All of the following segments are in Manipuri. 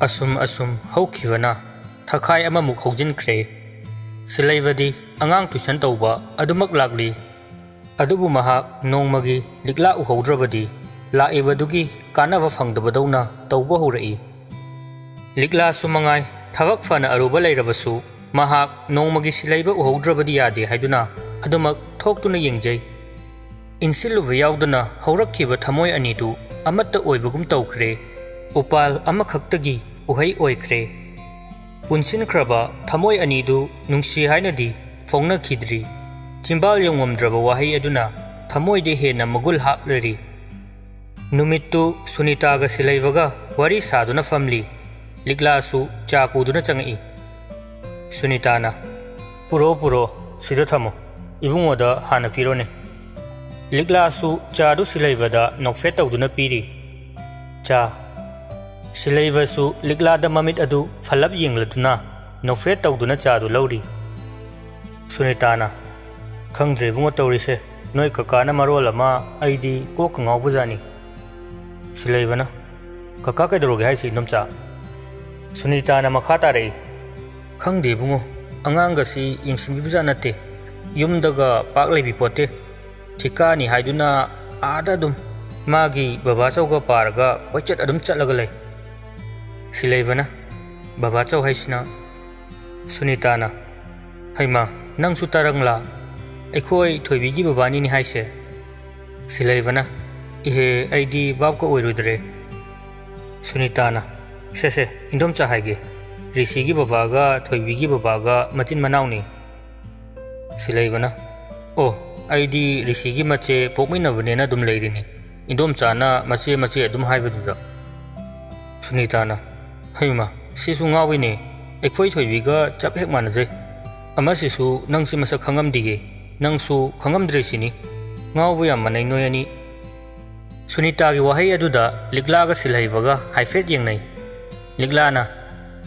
असुम हौखिबना थखाय अममुक हौजिनख्रे सिलैबदी अंगांग ट्यूशन तौबा अदुमक लागली अदुबु महाक नोंमगी लिक्ला उहौद्रबदी लाइबदुगी कानबा फंगदबदौना तौबा हौरई लिक्ला सुमंगाय थबक फना अरुबा लैरबसु महाक नोंमगी सिलैबा उहौद्रबदी यादे हाइदुना अदुमक थोक्तुना येंजै इनसिलुबा याउदुना हौरक्खिबा थमोय अनिदु अमत्ता ओइबगुम तौख्रे उपाल अमखक्तगी उहै ओइख्रे पुनसिनख्रबा थमोय अनिदु नुंसी हाइनदी फोंगनखिद्री चिंबाल योंगमद्रबा वाहै अदुना थमोयदे हेना मगुल हाप्लरी नुमित्तु सुनीतागा सिलैबगा वारी सादुना फमली लिक्लासु चा पुदुना चंगई सुनीताना पुरो सिदा थमो इबुंगोदा हाना फिरोने लिक्लासु चादु सिलैबदा नोफे तौदुना पीरी चा सिलैबसु लिक्लादा ममित अदु फलब येंगलदुना नोफे तौदुना चादु लौरी सुनीताना खंगद्रे बुंगो तौरिसे नोय ककाना मरोल अमा आइदी कोक ngawbujani सिलैबना कका कैदरोगे हाइसि नमचा सुनीताना मखा तारई खंगदे बुंगो अंगांगसी येंसिनबिबजा नते युमदगा पाक लैबि पोते ठिकानी हाइदुना आदा दुम मागी बाबा चौगा पारगा कोइचत अदुम चलगा लै सिलैबना बाबा चौ हाइसिना सुनीताना हैमा नंगसु तरंगला एखोय थोइबिगी बाबानी नि हाइसे सिलैबना इहे आइदी बाबको ओइरुद्रे सुनीताना सेसे इंदोम चाहागे ऋषिगी बाबागा थोइबिगी बाबागा मचिन मनाउनी सिलैबना ओ आइदी ऋषिगी मचे पोकमिनबनेना दुम लैरिनी इंदोम चाना मचे अदुम हाइबदुदा सुनीताना हैमा सिसु ngawine एखोय थोइबिगा चप हेक मानजे अमसिसु नंगसि मसक खंगमदिगे नंगसु खंगमद्रेसिनी ngawbu yam manai noyani सुनीतागी वाहै अदुदा लिक्लागा सिलैबगा हाइफेट येंगनै लिक्लाना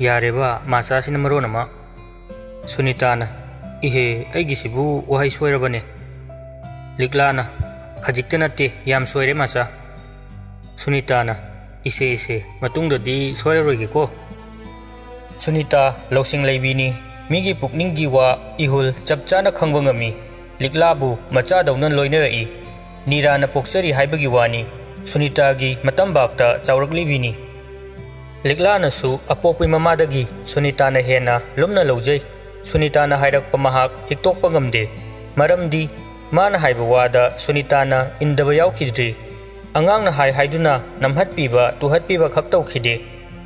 यारेबा माचासिना मरोनमा सुनीताना इहे ऐगिसिबु वाहै सोयरबने लिक्लाना खजिक्ते नते याम सोयरे माचा सुनीताना इसे मतुंगददी सोयररोइगेको सुनीता लौसिंग लैबिनी मिगी पुकनिंगी वा इहुल चपचाना खंगबा ngami लिक्लाबु मचा दौना लोइनरई नीराना पोक्सरी हाइबगी वानी सुनीतागी मतम बाक्ता चाउरकलिबिनी लिक्लानसु अपोक्पि ममादगी सुनीताना हेना लुमना लौजै सुनीताना हाइरक्पा महाक हिक्तोक्पा ngamde मरमदी माना हाइबा वादा सुनीताना इंदबा याउखिद्री अंगांगना हाइदुना नमहत्पीबा तुहत्पीबा खक्तौखिदे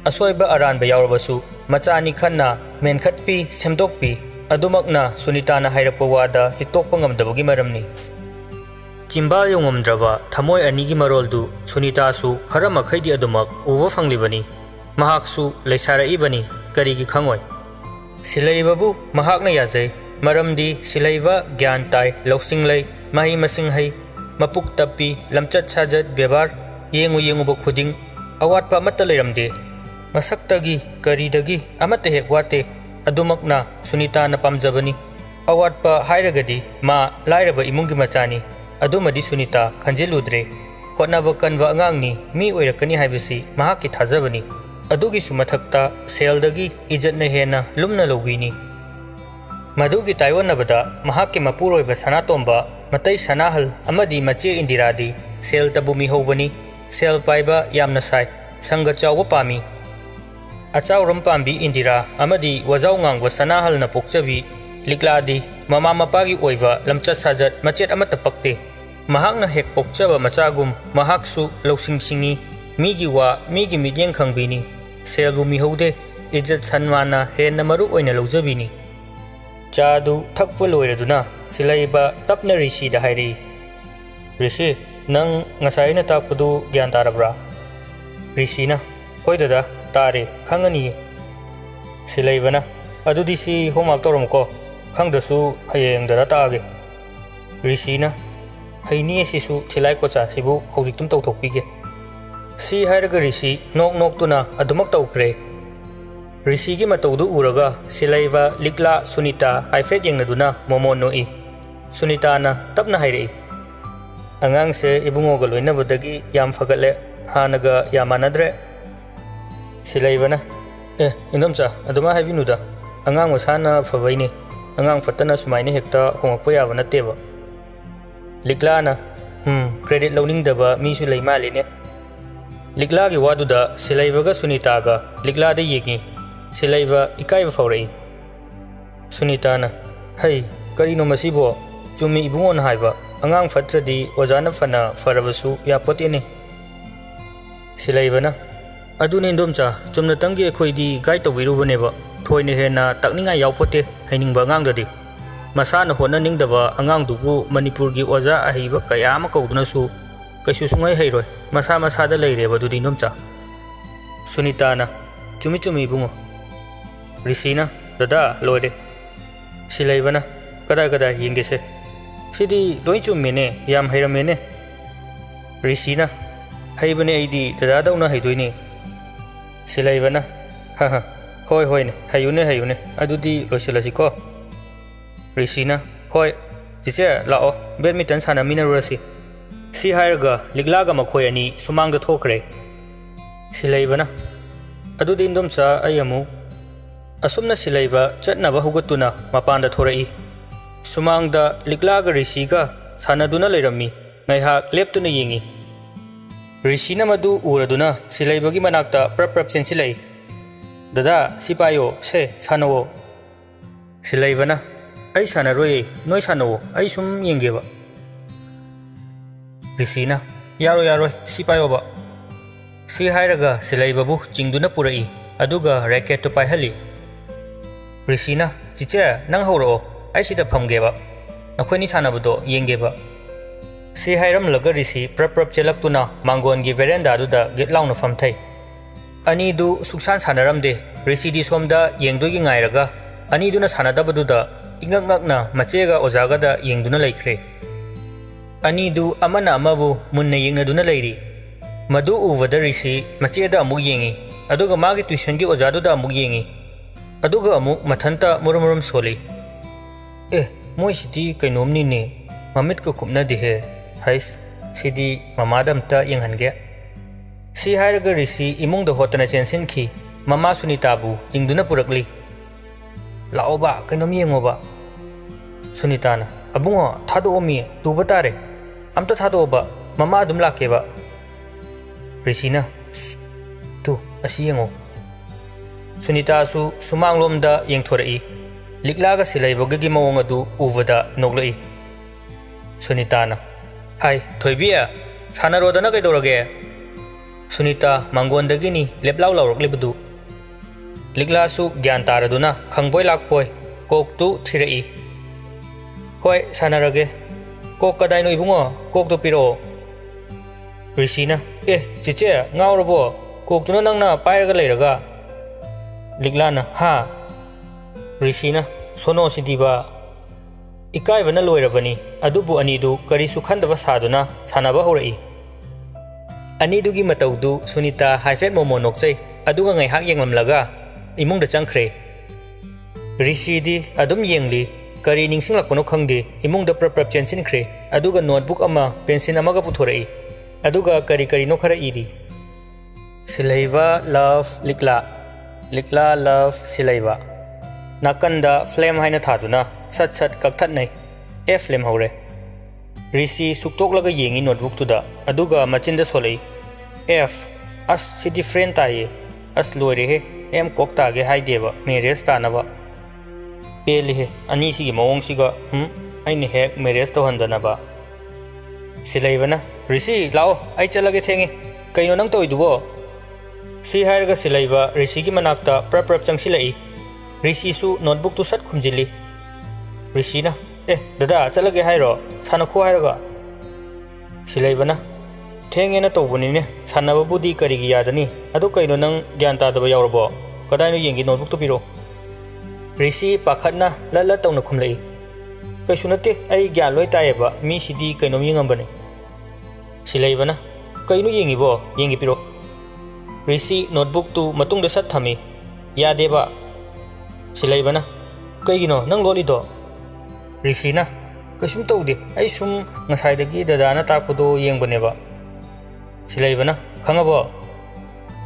असोयबा अरानबा याउरबसु मचानी खन्ना मेनखत्पी सेमदोक्पी अदुमकना सुनीताना हाइरक्पा वादा हिक्तोक्पा ngamdabagi maramni चिंबा योंगमद्रबा थमोय अनिगी मरोलदु सुनीतासु खरा मखैदि अदुमक उबा फंगलिबनी महाकसु लैसारइबनी करिगी खंगोय सिलैबबु महाकना याजै मरमदी सिलैबा ज्ञान ताय लौसिंग लै महि मसिंग है मपुक तप्पी लमचत साजत व्यवहार येंगुबा खुदिंग अवाटपा अमत्ता लैरमदे मसक्तगी करिदगी अमत्ता हेक वाते अदुमकना सुनीताना पामजबनी अवाटपा हाइरगदी मा लाइरबा इमुंगी मचानी अदुमदी सुनीता खंजिलुद्रे होटनाबा कनबा अंगांगनी मी ओइरकनी हाइबसी महाकी थाजबनी अदुगी सुमथक्ता सेलदगी इज्जतना हेना लुमना लौबिनी मधुगी ताइवनबदा महाके मपुरोइबा सनातोंबा मतै सनाहल अमदी मचे इंदिरादी सेल तबुमी हौबनी सेल पाइबा यामना साइ संग चाउबा पामी अचाउरम पाम्बी इंदिरा अमदी वजाउ ngang सनाहलना पोक्चबी लिक्लादी ममा मपागी ओइबा लमचत साजत मचेत अमत्ता पक्ते महाकना हेक पोक्चबा मचागुम महाकसु लौसिंगसिंगी मीगी वा मीगी मिगेंग खंगबिनी सेलबु मिहौदे इज्जत सन्माना हेना मरु ओइना लौजबिनी चादु थक्पा लोइरदुना सिलैबा तपना ऋषिदा हाइरि ऋषि नंग ngसाइना ताकपदु ज्ञान तारब्रा ऋषिना होय दादा तारे खंगनी सिलैबना अदुदि सि होमवर्क तौरमको खंगदसु हयेंग दादा तागे ऋषिना हैनी सिसु थिलाई कोचा सिबु हौजिक्तुम तौथोकपिगे सी हाइरगा ऋषि नोक नोक्तुना अदुमक तौख्रे ऋषिगी मतौदु उरगा सिलैबा लिक्ला सुनीता हाइफेट येंगनदुना मोमोन नोई सुनीताना तपना हाइरई अंगांगसे इबुंगोगा लोइनबदगी याम फगले हानगा यामानद्रे Silaivana, Indomcha, Aduma Havinuda, Angang was Hana for Vini, Angang Fatana Sumaini Hector, Homopoya Vanateva. Liglana, credit loaning daba, Misula Maline. Liglagi Waduda, Silaivaga Sunitaga, Ligla de Yigi, Silaiva Ikaiva Fore. Sunitana, hey, Karino Masibo, Jumi Ibun Hiva, Angang Fatradi, Wazana Fana, Faravasu, Yapotini. Silaivana, Adun Indomcha, Jumnatangi Koidi, Gaito Viruvaneva, Toyne Hena, Takninga Yapote, Hening Bangangadi. Masana Hona Ningdava, Angang Dubu, Manipuri Waza Ahiva, Kayama Kodunasu, Kasusunga Hero, Masama Sada Lady, Vadudi Nomcha. Sunitana, Chumi Bungo. Risina, Dada, Lode. Silaivana, Kada Yingese. Sidi, Doichu Mene, Yam Hiramene. Risina, Haibane Idi, Dada Una Hiduini. Silaivana, Haha, Hoine, Hayune, Adudi, Rosilasico. Risina, Hoi, Zize, Lao, Badminton Sana Minerasi. Si Hiraga, Liglaga Makoyani, Sumang the Tokre. Silaivana, Adudin Domsa, Ayamu. Asumna Silaiva, Chatnava Hugutuna, Mapanda Torai. Sumang the Liglaga Risiga, Sanaduna Lerami, Naiha, Leptuna Yingi. Risina Madu Uraduna, Silaivagi Manakta, Prep Sensilai. Dada, Sipayo, Se, Sano. Silaivana. Ay sana roye, no sano, ay sum yengeva. Risina, yaro, sipayoba. Si hairaga, silaibabu, chingduna purai, aduga racket to paihali. Risina, chicha, nang horo, ay sita pamgeva. Nakweni sanabudo, yengeva. Si hairam laga risi, prep chelaktuna, mangon gi veranda duda, get launa famtai. Ani du suksan sanaramde, risi di somda, yengdo yingairaga, ani duna sanadabaduda. Ingakna Machega Ozagada Yingduna Lakre. Anidu Amana Amabu Munna Yingaduna Lady. Madu Uvadarisi, Macheda Muyingi, Aduga Magi Tushangi Ozaduda Muyingi. Aduga Amuk Matanta Murmurum Soli. Moisiti Kainomni ne, Mamitka Kumna de he, Hais, Sidi, Mamadam ta Yanghange. Si Hiraga Risi Imung the Hotana Chensinki, Mama Sunitabu, Jingduna Purakli. Laoba, Kainomiangoba. Sunitana, Abungo, Tado Omi, Dubatare, Amta Tadoba, Mama Dumlakeva. Risina, Tu, Asiango. Sunita su, Sumang Lomda, Yangtorai, Liglaga Silaiva Gimawangadu, Uvada, Noglai. Sunitana, Hai, Toibia, Sana Rodana Gadorage. Sunita, Mangondagini, Leblau Libadu. Liglasu, Giantaraduna, Kangboy Lakboy, Kok tu Tirai. Hoi, Sanarage, Kok Kadaino Ibungo, Kok to Piro. Risina, Chiche, Naurabo, Kok to Nana, Pyraga Leraga. Liglana, Ha. Risina, Sono Sidiba. Ikai Vana Loiravani, Adubu Anidu, Karisukanda Vasaduna, Sanaba Hori. Anidugi Mataudu, Sunita, Haifet Momonoxe, Aduga Hak Yangam Laga. Imung the Chankre Risidi, Adum Yengli, Kari Ningsing Lakono Kangdi, Imung the Prep Jensin Cre, Aduga notebook Ama, Pensin Amaga Putorei, Aduga Kari no Kara Idi. Silaiva love Likla love Silaiva. Nakanda flame Haina Taduna, Sat Kaktatne, Flame Hore. Risi Suktok Laga Yengi notebook to the Aduga Machinda Solei. F. As City friend Taye, As Lore. Koktage Haideva, Meres Tanava Pelihe, Anisi Mongsiga, I hek Meres to Handanaba. Silaivana, Risi, Lao, I chalagetangi, Kainonang to duo. Si Hiraga Silaiva, Risiki Manakta, Prep Changsilai, Risisu, notebook to Sat Kumjili. Risina, Dada, Chalage Hiro, Sanako Hiraga. Silaivana, Tang to Bunine, Sanava Budi Karigiadani, Adukaino Nang Gianta the Yorbo, Kodano Yangi notebook to Piro. Risi Pakatna, Lala Tona Kumlei. Kashunate, I Galway Taiba, Mi Sidi Kainomian Ambani. Silaivana, Kainu Yangibo, Yangi Piro. Risi notebook to Matung the Satami, Yadeba. Silaivana, Kaino, Nang Lolido. Risina, Kashum Todi, I sum Masaidagi the Dana Takudo Yangboneva. Silaivana, Kangabo.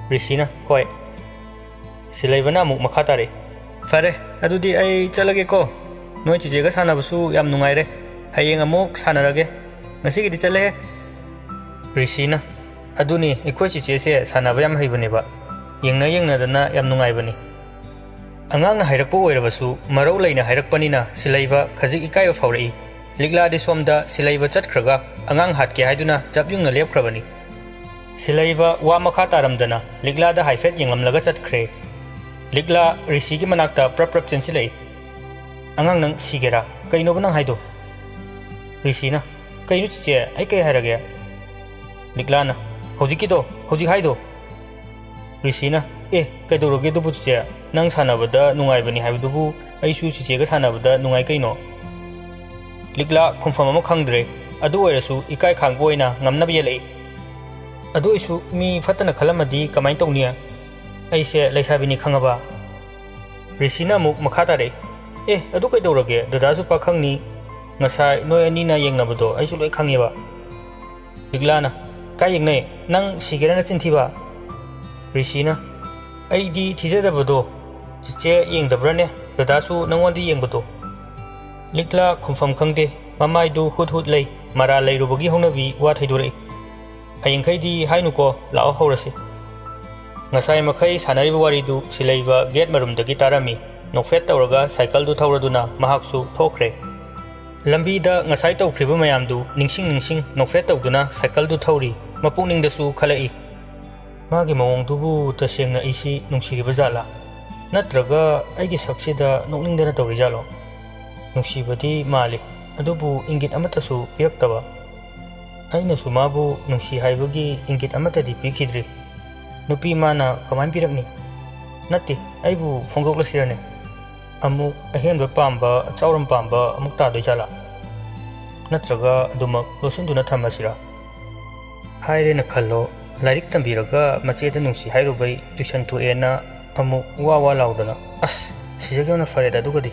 Risina, Hoi. Silaivana muk makha tare. Fare, adudi ai chalage ko. Noi chiche ga sanabasu yam nungai re. Hayeng amuk sanarage. Ngasi gidi chale he. Rishina, aduni ikoi chiche se sanaba yam haibane ba. Yengna dana yam nungai bani. Angang na hairakpo oirabasu marau laina hairakpanina silaiva khajik ikai faurei. Ligla de somda silaiva chatkhraga angang hatke haiduna japyungna lepkhrabani. Silaiva wa makha taramdana ligla da haifet yenglamlaga chatkhre. Ligla rishi ki manakta prap chensilei. Angang nang sigera kaino banang haido. Rishi na kaino chiche ai kai harage. Ligla na hojiki do hojik haido. Rishi na kaidoroge do buche nang sanabada nungai bani haidubu aisu chiche ga sanabada nungai kaino. Ligla khumfam ama khangdre adu oirasu ikai khangboina ngamna bielei. Adu isu mi fatana khalamadi kamai tawniya aise laisabini khangaba. Rishina muk makhatare adu kaidorage dadasu pakhangni ngasai noi ani na yengnabado aisu loi khangeba. Ligla na kai yengnai nang sigera na chinthiba. Rishina aidi thijadabado chiche yengdabrane dadasu nangondi yengbado. Ligla khumfam khangde mamaidu hut lei mara leirubagi hongnabi wa thaidore. Hayengkhaidi hainuko lao horase. Ngasai makhai sanariba waridu silaiva gate marumdagi tarami nokfet tawraga cycle du thawraduna mahaksu thokre. Lambida ngasai tawkhriba mayamdu ningsing nokfet tawduna cycle du thawri mapukningdasu khalai. Magi mawongdubu tasengna isi nungsigiba jala natraga aigi saksida nokningdana tawri jalo. Nungsibadi mali adubu ingit amatasu piyaktaba. Aina sumabu nungsi haibagi ingit amatadi pikidri. Nupi mana kaman pirakni. Natti aibu fongdoklasirane. Amuk ahenba pamba chauram pamba amuk tadoi jala. Natraga adumak losinduna thamasira. Haire na khallo lairik tambiraga macheda nungsi hairubai tuition to ena amuk wa laudana. As sijagena fareda dugadi.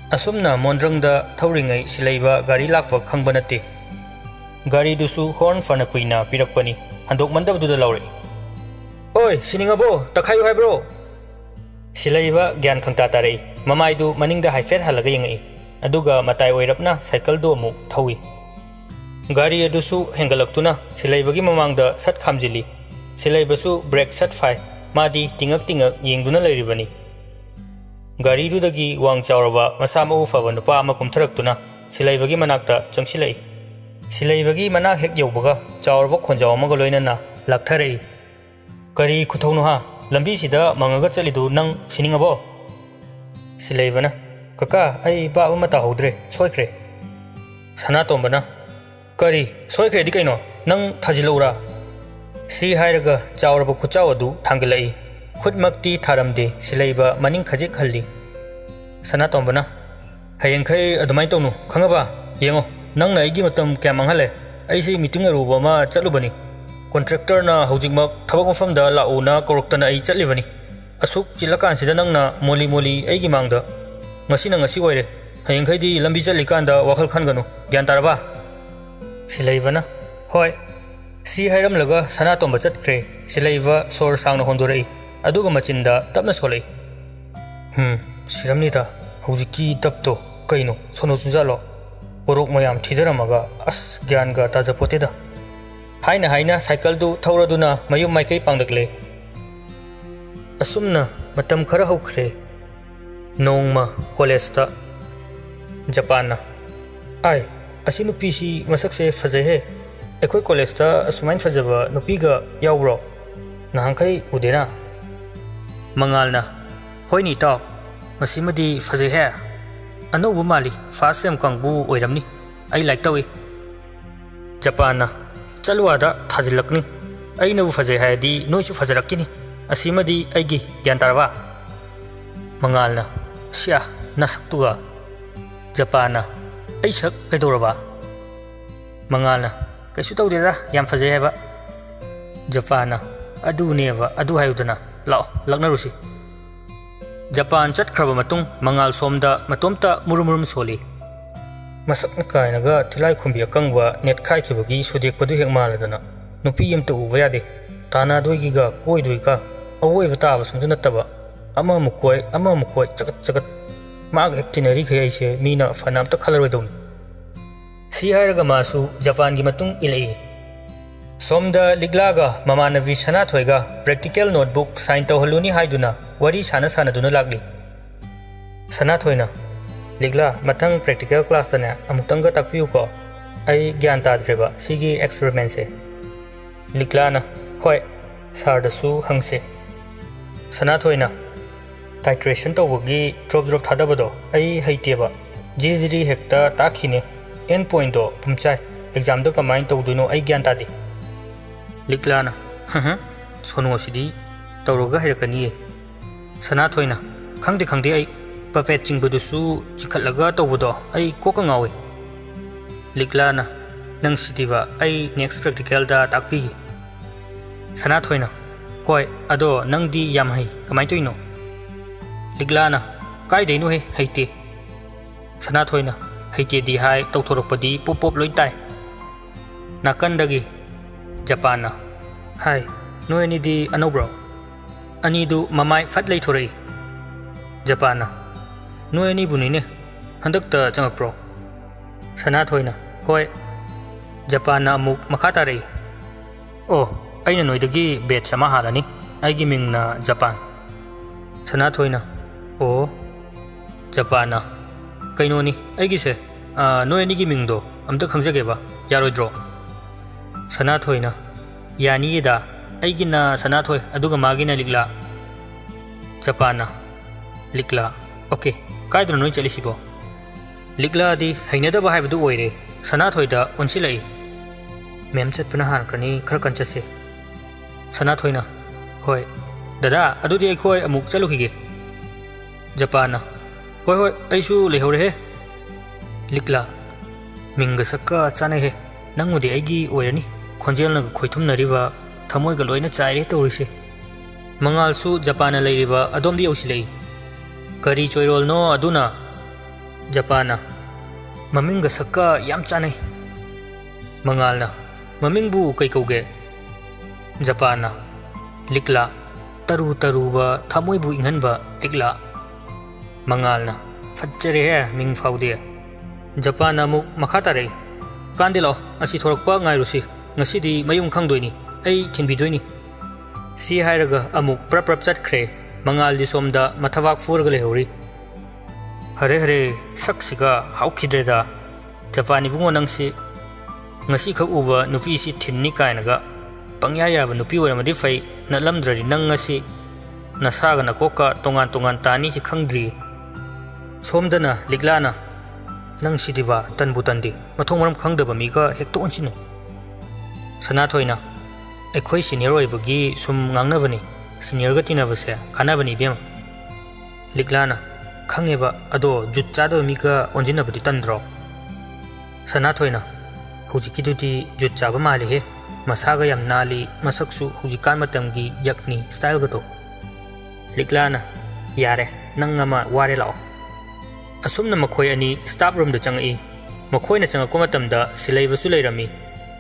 Asumna mondrangda thauringai silaiba gari lakwa khangba nate. Gari dusu horn fana kuina pirakpani handok mandabduda laure. Oi siningabo takhayu haibro. Silaiba gyan khangta tarei mamaidu maningda haifet halaga yengai aduga matai oirapna cycle do amuk thawi. Gari adusu hengalaktuna silaibagi mamangda sat khamjili. Silaibasu brake sat fai madi tingak yengduna lairibani. Gari dudagi wang chawraba masama ufaba nupa ama kumtharaktuna silaibagi manakta changsilai. Silaibagi manak hek yaubaga chawraba khonjaw amaga loinana laktharei. Kari khuthauno ha lambi sida mangaga chalidu nang siningabo. Silaibana kaka ai ba ama ta hodre soikre. Sana tombana Kari soikre di kaino nang thajilora. Si hairaga chawraba khuchaw adu thangilai. Khutmakti tharamde silaiba maning khajik khalli. Sana tombana hayengkhai adumai tawnu khangaba yengo nangna aigi matam kya manghale aisi meeting aruba ma chalubani. Contractor na hojikmak thabak mafamda launa koroktana ai chatlibani. Asuk chilakan sida nangna moli aigi mangda ngasi oire hayengkhai di lambi chalikanda wakhal khanganu gyan taraba. Silaivana hoi si hairam laga sana tomba chatkre silaiva sor sangna hondorei aduga machinda tapna solei. Siramnida hojiki tapto kaino sono chunjalo borok mayam thidaramaga as gyan ga tajapoteda. Haina cycle du thauraduna mayum maikai pangdakle. Asumna matam khara hokre nongma college ta Japan ai asi nupi si masakse fajai he ekhoi college ta asumain fajaba nupi ga yawro nahangkai udena. Mangalna hoini taw masimadi fajai he anobu mali first sem kangbu oiramni ai like tawi. Japan chaluada thajilakni aina bu fajai haidi noichu fajarakini asimadi aigi gyan tarwa. Mangalna sia nasaktuga. Japan aisak kaidoraba. Mangalna kaisu tawdeda yam fajai heba. Japan adu neva adu hayudana lao laknarusi. Japan chatkraba matung mangal somda matomta murum soli. Masak nakainaga tilai khumbi akangba net khai khibagi sudek padu hek maladana nupi yamta uva yade tana doigiga koi doika अवोइब ताब सुंजु नत्तबा अमा मुकोय चगत चगत माग हेक्टिनरी खै से मीना फनाम त खलरoi दौन सी हायरगा मासु जापान की मतुंग इलई सोमदा लिगलागा ममानवी सनाथोइगा प्रैक्टिकल नोटबुक साइन तौहलुनी हाइदुना वरी साना सानादुना लागली सनाथोइना लिगला मथंग प्रैक्टिकल क्लास तने अमुक्तंगा ताकपियु को आई ज्ञान ताद्रेबा सिगी एक्सपेरिमेंट से लिगलाना होय सारदसु हंगसे सनाथोइना टाइट्रेशन तौबगी ड्रॉप थादबदो आई हैतेबा जिरी हेक्ता ताखिने एंड पॉइंट दो पुमचाय एग्जाम दो कमाइन तौदुनो आई ज्ञान तादे लिगलाना सोनो सिदी तौरगा हैरकनिए सनाथोइना खंगदे आई पपेट चिंगबदुसु चिखलगा तौबदो आई कोका ngawe लिगलाना नंग सिदिबा आई नेक्स्ट प्रैक्टिकल दा ताकपी सनाथोइना होय अदो नंगदी याम है कमाइ तोइनो लिगलाना काय दैनो हे हैते सनाथोइना हैते दी हाय तौथोरपदी पोप लोइन ताय नाकंदगी जापान हाय नोएनिदी अनोब्रो अनीदु ममाय फट लेथोरई जापान नोएनी बुनीने हंदकता चंगप्रो सनाथोइना होय जापान अमुक मखाता रही ओ अइना नोइदगी बेच अमा हालानी आइगी मिंगना जापान सनाथोइना ओ जापान कइनोनी आइगिसे नोएनी की मिंगदो अमता खंगजगेबा यारोइद्रो सनाथोइना यानीदा आइगिना सनाथोइ अदुगा मागिना लिगला जापान लिगला ओके कायद्रो नोइ चलिसिबो लिगला दी हैनदबा हाइबदु ओइरे सनाथोइदा ओनसिलै मेम चटपना हारखनी खर कंचसे सनाथोइना होय दादा अदुदी अखोय अमुक चलुखिगे जापान होय होय अइसु लेहौरे हे लिगला मिंगा सक्का चाने हे नंगुदी आइगी ओइरनी खोंजेलना खोइथुमनरिबा थमोइगा लोइना चाइरे तौरिसे मंगालसु जापान लैरिबा अदोमदी औसिलै करी चोइरोल नो अदुना जापान ममिंगा सक्का याम चाने मंगालना ममिंगबु कई कौगे जापान लिगला तरु तरुबा थमोइबु इंहनबा लिगला मंगालना फज्जरे है मिंग फाउदे जापान अमुक मखातारे कांदिलो असि थोरकपा ngaइरुसि ngasiदी मयुम खंगदोइनी आई थिनबिदोइनी सी हायरगा अमुक प्रप चटख्रे मंगाल दी सोमदा मथवाक फुरग लेहौरी हरे हरे सक्सिगा हाउखिद्रेदा जापानी बुंगो नंगसी ngasi khak uba nupi si thinni kainaga pangya yaba nupi oramadi fai nalamdrari nang ngasi nasaga nakoka tongan tani si khangdri somdana liglana nang sidiba tanbu tandi mathong maram khangdaba miga hekto onsine सनाथोइना एखोई सीनियर ओइबगी सुम ngangnabani senior ga tinabase khanabani bem लिगलाना खंगेबा अदो जुट चादो मिका ओंजिनबदी तंद्रो सनाथोइना हुजिकिदुदी जुट चाबा माले हे मसागा याम नाली मसकसु हुजिकान मतमगी यकनी स्टाइल गतो लिगलाना यारे नंगमा वारे लाओ असुमना मखोय अनि स्टाफ रूम द चंगई मखोयना चंगको मतमदा सिलैबसु लैरमी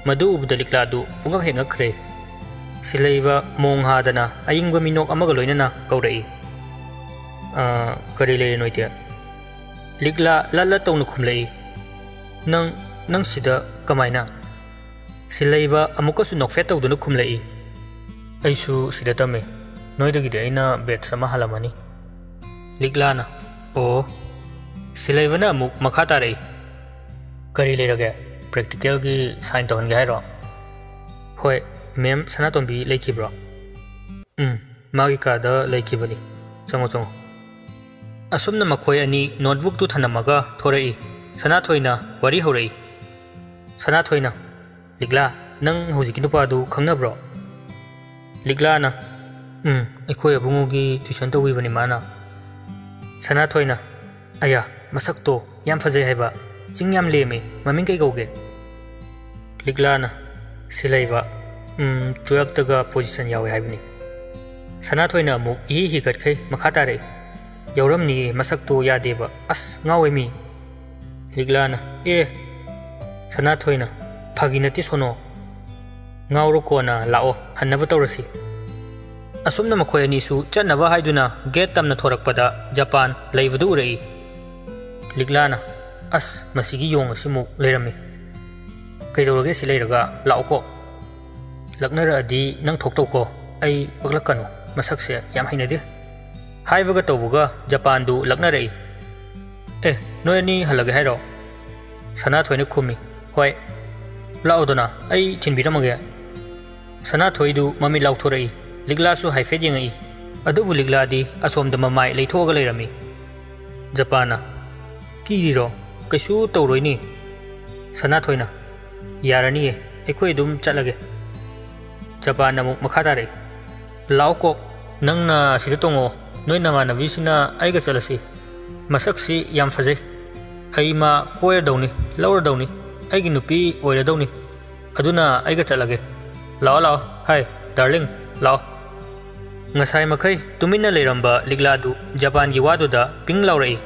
मदु उबदा लिगलादु पुंगा हेंगखरे सिलैबा मोंहादना अयिंगबा मिनोक अमगा लोइनना कौरई करी ले नोइते लिगला लल्ला तौनु खुमलई नंग सिदा कमाइना सिलैबा अमुकसु नोकफेट तौदुनु खुमलई अइसु सिदा तमे नोइदगिदे अइना बेट समा हलामनी लिगलाना ओ सिलैबना अमुक मखा तारई करी लेरगे प्रैक्टिकल की साइन तौहनगे हाइरो होय मैम सनातोंबी लेखिब्रो मागी कादा लेखिबनी चंगो चंगो असुमना मखोय अनि नोटबुक तु थनमगा थोरई सनाथोइना वरी हौरई सनाथोइना लिगला नंग हुजिकि नुपादु खंगनब्रो लिगलाना अखोय अबुंगोगी ट्यूशन तौबिबनी माना सनाथोइना अया मसक्तो याम फजै हाइबा चिंग याम लेमे ममिंग कई कौगे लिगलाना सिलैबा 12 तगा पोजीशन यावे हाइबनी सनाथोइना अमुक ही गटखै मखा तारे यौरमनी मसक्तो यादेबा अस ngaweमी लिगलाना ए सनाथोइना फागी नति सोनो ngauro कोना लाओ हन्नब तौरसी asumna makhoi ani su chatnaba haiduna gate tamna thorakpada Japan leibadu urei liglana as masigi yong asimu leirami kaidorage si leiraga laoko laknara adi nang thokto ko ai paglakanu masakse yam hainade haivaga tawuga Japan du laknarei noy ani halaga hairo sana thoine khumi hoi laodona ai thinbiramage sana thoidu mami lauthorei ligla su haife jengai adubu ligla di asomda mamai leithoga leirami Japana kiriro kaisu tawroini sana thoina yarani ekhoi dum chalage Japan amuk makhatare lauko nangna sida tongo noi namanavi sina aiga chalasi masaksi yam faje aima koir dawni lawr dawni aigi nupi oira dawni aduna aiga chalage lao lao hai darling lao ngasai makai tumina leiramba ligla du Japan gi wadu da ping lawrei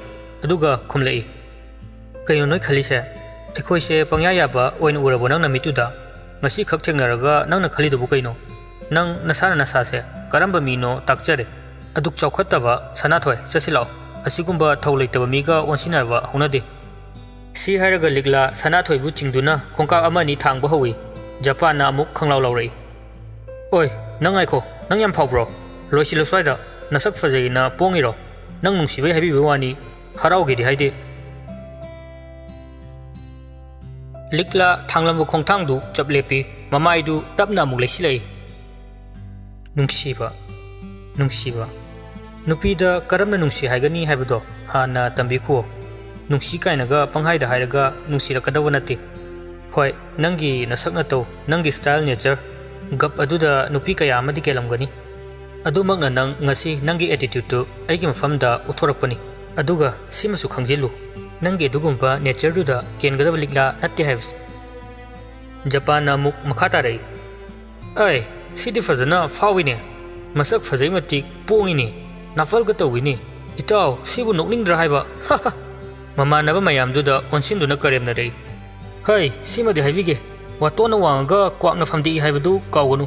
aduga khumlei kayo noi khalise ekhoi se pangya yaba oin urabo nang namitu da ngasi khak thengnaraga nangna khali dubu kaino nang nasana nasase karamba mino takchare aduk chawkhattaba sana thoi chasilao asigumba thauleitaba miga onsinarwa hunade si hairaga ligla sana thoi bu chingduna khongka amani thangba howi Japan na amuk khanglaw lawrei oi nang aiko nang yam phawbro loisilo swaida nasak fajeina pongiro nang nungsibai habi wani harauge di haide ligla thanglambu khongthangdu chaplepi mamaidu tapna amuk leisilei nungsiba nupida karamna nungsi haigani haibdo hana tambikho nungsi kainaga panghaida hairaga nungsirakadawa nate hoi nangi nasakna to nangi style nature gap aduda nupi kaya amadi kelamgani adumagna nang ngasi nangi attitude to aigi mafamda uthorakpani aduga simasu khangjilu nangi dugumba nature duda kengadawa ligla natte haibs Japan amuk makhatarei ai sidi fazana fawine masak fazai matik pongini nafal ga tawini itaw sibu nokning draiba mamanaba mayam duda onsin duna karemna dei hai simadi haivige watona wanga kwakna famdi haibadu kawganu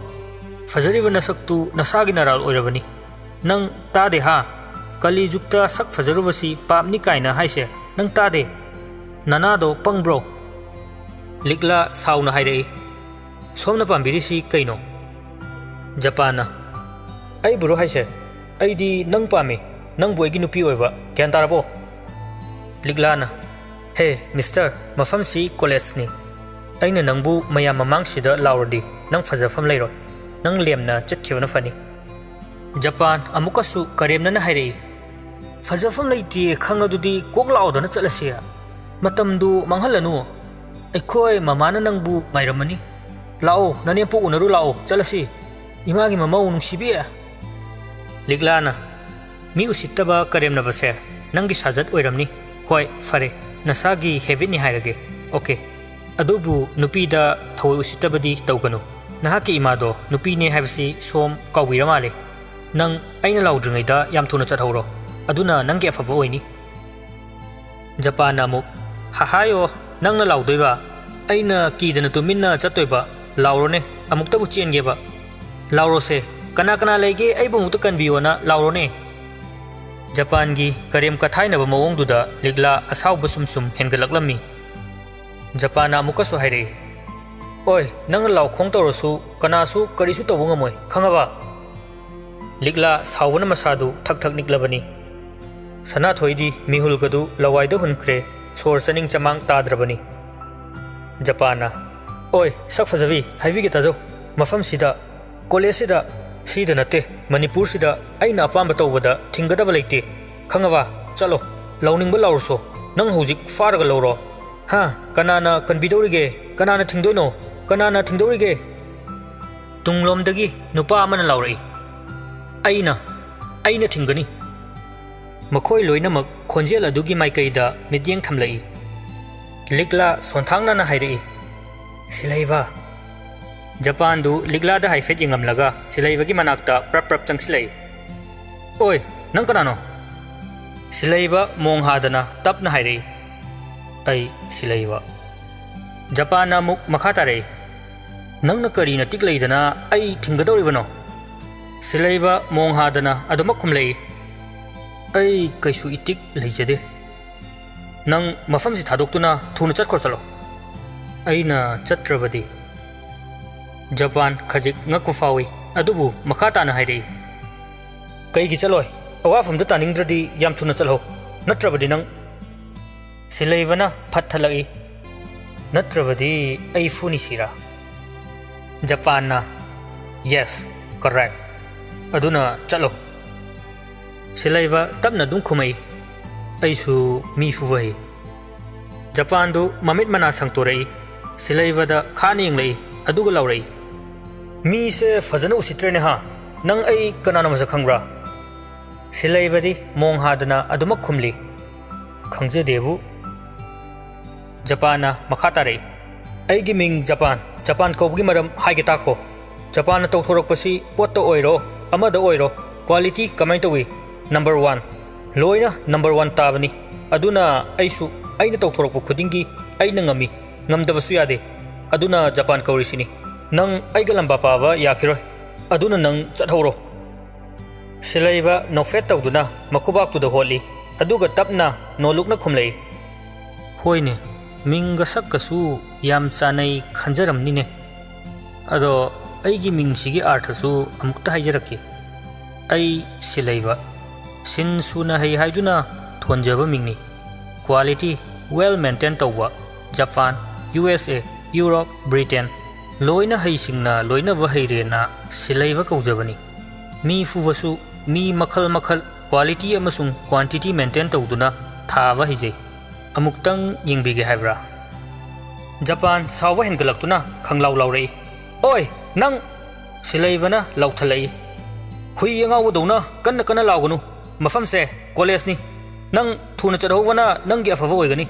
fazariba nasak tu nasagi naral oirabani nang tade ha kali jukta sak fajarubasi papni kaina haise nang tade nanado pangbro ligla sauna hairei somna pambirisi kaino Japana ai buru haise ai di nang pami nang boigi nupi oiba kyan tarabo liglana he mister mafam si college ni aina nangbu mayam mamang sida laurdi nang fazafam leiro nang lemna chatkhiwana fani Japan amukasu karemna na hairei fazafam leiti khangadudi koklaudana chalasiya matamdu manghalanu ekhoi mamana nangbu ngairamani lao nane po unaru lao chalasi imagi mamau nungsibi liglana mi usittaba karemna base nangi sajat oiramni hoi fare nasagi heavy ni hairage okay adubu nupida thoi usittabadi tawganu nahaki imado nupi ne havsi som kawira male nang aina laudringaida yam thuna chathoro aduna nangi afawa oini Japan amuk hahayo nangna laudoiba aina kidana tuminna chatoiba laurone amuktabu chengeba laurose kana kana lege aibu mutakan biona laurone Japan gi karem kathaina ba mawong duda ligla asaw basum sum hengalaklammi Japan amuka so haire oi nang law khong torosu kana su karisu tawunga moi khangaba ligla sawuna masadu thak thak niklabani sana thoidi mihul gadu lawai da hunkhre sor saning chamang tadrabani Japana oi sak fajavi haivi ge tajo mafam sida college sida sida nate Manipur sida aina apamba tawada thingadaba leite khangaba chalo lawning ba lawrso nang hojik farga lawro ha kanana kanbidorige kanana thingdoino kanana thingdorige tunglomdagi nupa amana lawrai aina thingani makhoi loinamak khonjel adugi maikaida midyeng thamlai ligla sonthangna na hairei silaiva Japan du ligla da haifet ingamlaga silaiva gi manakta prap changsilai oi nang kanano silaiva mong hadana tapna hairei ai silaiva Japan amuk makhatarei nangna karina tikleidana ai thingadoribano Silaiva mong hadana adumak kumlei. Ay kaisu itik leijade. Nang mafam si thadok thuna chat khor chalo. Aina chatrabadi. Japan khajik ngakku fawi adubu makha tana hairi. Kai gi chaloi awafam da taningdradi yam thuna chalho. Natrabadi nang Silaivana phathalai. Natrabadi ai funi sira. Japan na yes correct. Aduna chalo. Silaiva tapna dum khumai. Aisu mi fuwai. Japan do mamit mana sangtorai. Silaiva da khani inglai aduga laurai. Mi se fazana usitrene ha. Nang ai kanana masa khangra. Silaiva di mong hadana adumak khumli. Khangje debu. Japan na makhatare. Ai gi ming Japan ko bugi maram haige tako. Japan na tawthorok pasi pot to oiro amada oiro quality kamai tawi number 1 loina number 1 tabani aduna aisu aina tawthorok khudingi aina ngami ngamdabasu yade aduna Japan kaurisini nang aiga lamba pawa yakhiroi aduna nang chathoro Silaiva nofet tawduna makubak tu da holi aduga tapna nolukna khumlei hoine minga sakkasu yam chanai khanjaramni ne ado aigi mingsigi arthasu amukta haijaraki ai Silaiva sin suna hai haiduna thonjaba mingni quality well maintained tawwa Japan USA Europe Britain loina haisingna loina wa hairena Silaiva kaujabani mi fuwasu mi makhal quality amasung quantity maintain tawduna thawa hijai amuktang yingbige haibra Japan sawa hengalaktuna khanglaw lawrei oi nang Silaivana lauthalai hui yangaw dawna kanna lawganu mafam se college ni nang thuna chadhowna nang gi afawa oigani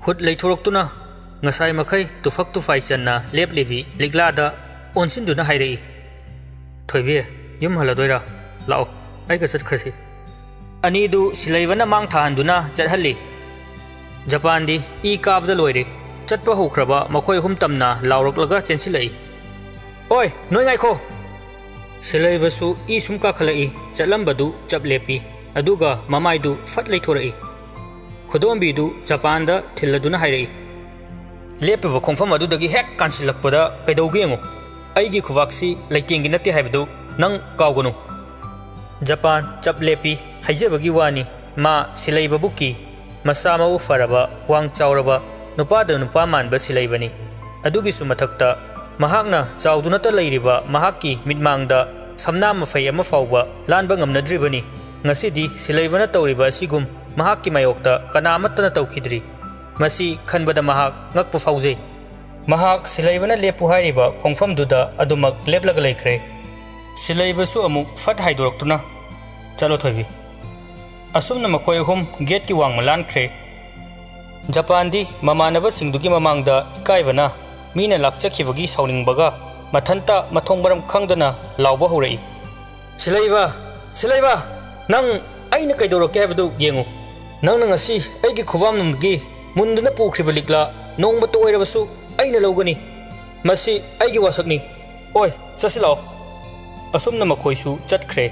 hut leithoroktuna ngasai makhai tufak tu fai channa lep levi liglada onsinduna hairei thoibe yum haladoira lao aiga chatkhasi ani du Silaivana mang thahanduna chathalli Japan di e kavda loire chatpa hokraba makhoi hum tamna lawroklaga chensilai oi noi ngai kho Silaiva su e sumka khalai chatlambadu chaplepi aduga mamai du fat leithorai khodombi du Japan da thilladuna hairei leppa khongfam adu dagi hek kansilakpada kaidaugengo aigi khuwaksi leitengi natti haibdu nang kawganu Japan chaplepi haijabagi wani ma Silaiva buki masama u faraba wang chauraba nupada nupa manba Silaivani adugi su mathakta mahakna chauduna ta leiriba mahakki mitmangda samna mafai ama fawba lanba ngamnadribani ngasidi Silaivana tawriba sigum mahakki mayokta kanamatna tawkhidri masi khanbada mahak ngakpu fawje mahak Silaivana lepu hairiba khongfam duda adumak leplaga laikre Silaiva su amuk fat haidoraktuna chalo thoibi asumna makhoi hum gate ki wang malan khre Japan di mamanaba singdugi mamangda ikaivana mina lakchakhibagi sauningbaga mathanta mathongbaram khangdana lawba horei Silaiva nang aina kaidorake habdu yengu nang ngasi aigi khuwam nunggi munduna pukhriba likla nongba to oirabasu aina lawgani masi aigi wasakni oi chasilao asumna makhoisu chatkhre